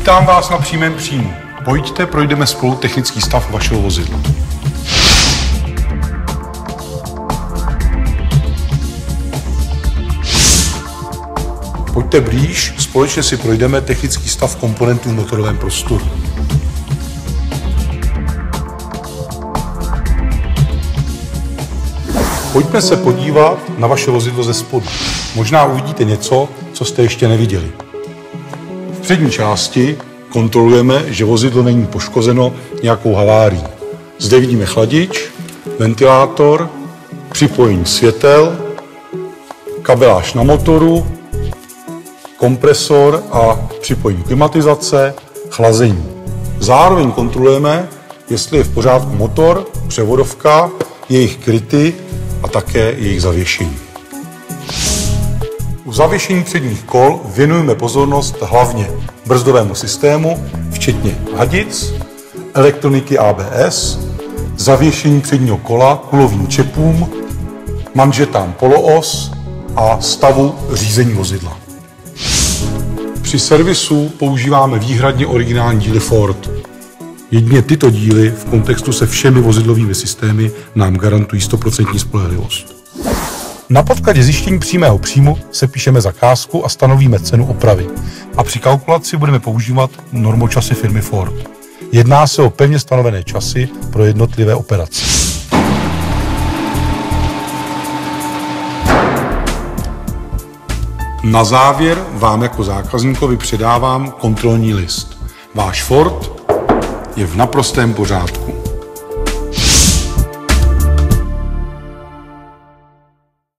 Vítám vás na přímém příjmu. Pojďte, projdeme spolu technický stav vašeho vozidla. Pojďte blíž, společně si projdeme technický stav komponentů v motorovém prostoru. Pojďme se podívat na vaše vozidlo ze spodu. Možná uvidíte něco, co jste ještě neviděli. V přední části kontrolujeme, že vozidlo není poškozeno nějakou havárií. Zde vidíme chladič, ventilátor, připojení světel, kabeláž na motoru, kompresor a připojení klimatizace, chlazení. Zároveň kontrolujeme, jestli je v pořádku motor, převodovka, jejich kryty a také jejich zavěšení. U zavěšení předních kol věnujeme pozornost hlavně brzdovému systému, včetně hadic, elektroniky ABS, zavěšení předního kola, kulovým čepům, manžetám poloos a stavu řízení vozidla. Při servisu používáme výhradně originální díly Ford. Jedině tyto díly v kontextu se všemi vozidlovými systémy nám garantují 100% spolehlivost. Na podkladě zjištění přímého příjmu sepíšeme zakázku a stanovíme cenu opravy. A při kalkulaci budeme používat normočasy firmy Ford. Jedná se o pevně stanovené časy pro jednotlivé operace. Na závěr vám jako zákazníkovi předávám kontrolní list. Váš Ford je v naprostém pořádku.